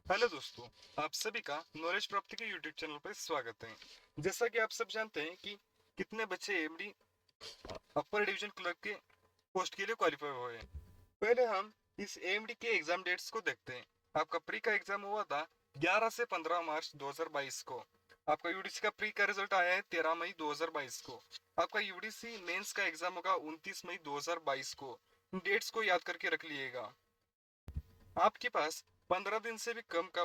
Hello दोस्तों, आप सभी का नॉलेज प्राप्ति के यूट्यूब चैनल पर स्वागत है। जैसा कि आप सब जानते हैं कि कितने बच्चे एमडी अपर डिवीजन क्लर्क के पोस्ट के लिए क्वालिफाई हुए हैं। पहले हम इस एमडी के एग्जाम डेट्स को देखते हैं। आपका प्री का एग्जाम हुआ था 11 से 15 मार्च 2022 को। आपका यूडीसी का प्री का रिजल्ट आया है 13 मई 2022 को। आपका यूडीसी मेंस का एग्जाम होगा 29 मई 2022 को। डेट्स को याद करके रख लीजिएगा। आपके पास 15 दिन से भी कम का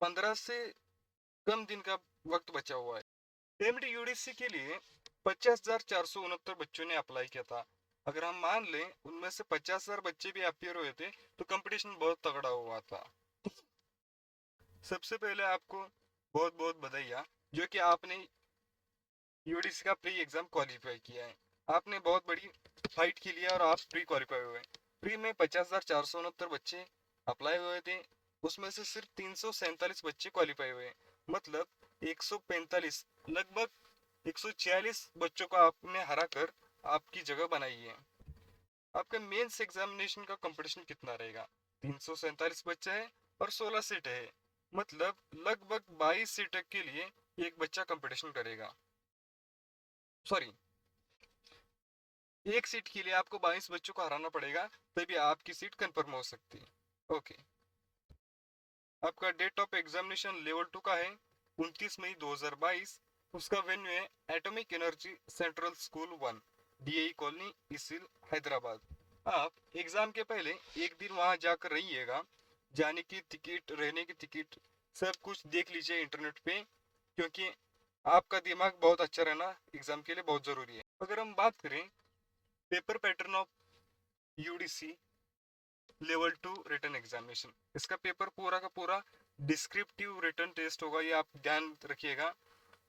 15 से कम दिन का वक्त बचा हुआ है। एमडी यूडीसी के लिए 50,469 बच्चों ने अप्लाई किया था। अगर हम मान लें उनमें से 50,000 बच्चे भी अपियर हुए थे तो कंपटीशन बहुत तगड़ा हुआ था। सबसे पहले आपको बहुत बहुत बधाइयाँ जो कि आपने यूडीसी का प्री एग्जाम क्वालिफाई किया है। आपने बहुत बड़ी फाइट की लिया और आप प्री क्वालिफाई हुए। प्री में 50,469 बच्चे अप्लाई हुए थे, उसमें से सिर्फ 347 बच्चे क्वालिफाई हुए। मतलब 145, लगभग 146 बच्चों को आपने हरा कर आपकी जगह बनाई है। आपका मेंस एग्जामिनेशन का कंपटीशन कितना रहेगा? 347 बच्चा है और 16 सीट है। मतलब लगभग 22 सीट के लिए एक बच्चा कंपटीशन करेगा। सॉरी, एक सीट के लिए आपको 22 बच्चों को हराना पड़ेगा, तभी आपकी सीट कंफर्म हो सकती है। ओके। आपका डेट ऑफ एग्जामिनेशन लेवल 2 का है 29 मई 2022। उसका वेन्यू है atomic energy central school 1, DAE colony, ECIL, Hyderabad. आप एग्जाम के पहले एक दिन वहां जाकर रहिएगा। जाने की टिकट, रहने की टिकट, सब कुछ देख लीजिए इंटरनेट पे, क्योंकि आपका दिमाग बहुत अच्छा रहना एग्जाम के लिए बहुत जरूरी है। अगर हम बात करें paper pattern of UDC level 2 written examination, इसका पेपर पूरा का पूरा डिस्क्रिप्टिव रिटन टेस्ट होगा, ये आप ध्यान रखिएगा।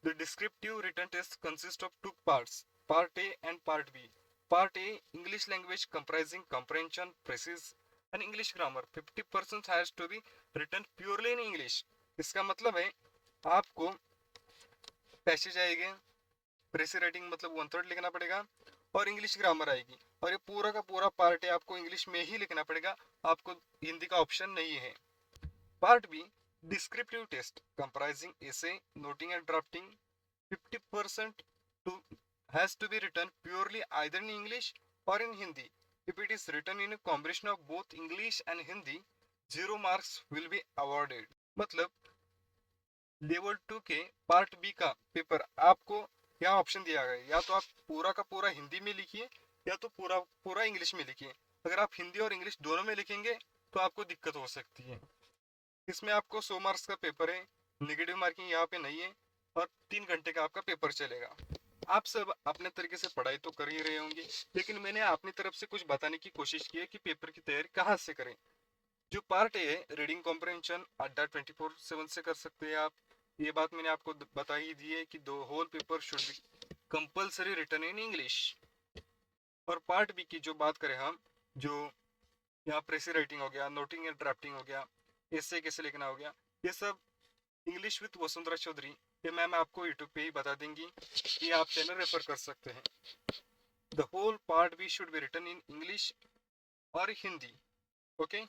The descriptive written test consist of two parts, part A and part B. Part A English language comprising comprehension, precis and English grammar. 50% has to be written purely in English. इसका मतलब है आपको passage आएंगे, प्रेसी writing मतलब 1/3 लिखना पड़ेगा, और English grammar आएगी। और ये पूरा का पूरा पार्ट है आपको इंग्लिश में ही लिखना पड़ेगा, आपको हिंदी का ऑप्शन नहीं है। Part B descriptive test comprising essay, noting and drafting. 50% to has to be written purely either in English or in Hindi. If it is written in a combination of both English and Hindi, 0 marks will be awarded. मतलब level 2 के part B का paper आपको यहाँ option दिया गया है, या तो आप पूरा का पूरा हिंदी में लिखिए या तो पूरा पूरा इंग्लिश में लिखिए। अगर आप हिंदी और इंग्लिश दोनों में लिखेंगे तो आपको दिक्कत हो सकती है। इसमें आपको 100 मार्क्स का पेपर है, नेगेटिव मार्किंग यहाँ पे नहीं है, और 3 घंटे का आपका पेपर चलेगा। आप सब अपने तरीके से पढ़ाई तो कर ही रहे होंगे, लेकिन मैंने अपनी तरफ से कुछ बताने की कोशिश की है कि पेपर की तैयारी कहाँ से करें। जो पार्ट ए है रीडिंग कॉम्प्रहेंशन, अड्डा 24/7 से कर सकते हैं आप। ये बात मैंने आपको बता ही दी है कि दो whole paper should be compulsory written in English. और पार्ट बी की जो बात करें हम, जो यहाँ प्रेसी राइटिंग हो गया, नोटिंग एंड ड्राफ्टिंग हो गया, ऐसे कैसे लिखना हो गया, ये सब इंग्लिश विद वसुंधरा चौधरी, ये मैम आपको यूट्यूब पे ही बता देंगी, ये आप चैनल रेफर कर सकते हैं। The whole part B should be written in English और हिंदी। ओके।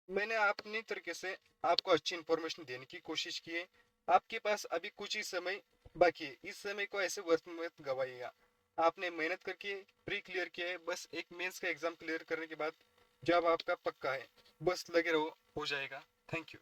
मैंने अपनी तरीके से आपको अच्छी इंफॉर्मेशन देने की कोशिश की है। आपके पास अभी कुछ ही समय बाकी है, इस समय को ऐसे व्यर्थ मत गवाइएगा। आपने मेहनत करके प्री क्लियर किया है, बस एक मेंस का एग्जाम क्लियर करने के बाद जॉब आपका पक्का है। बस लगे रहो, हो जाएगा। Thank you.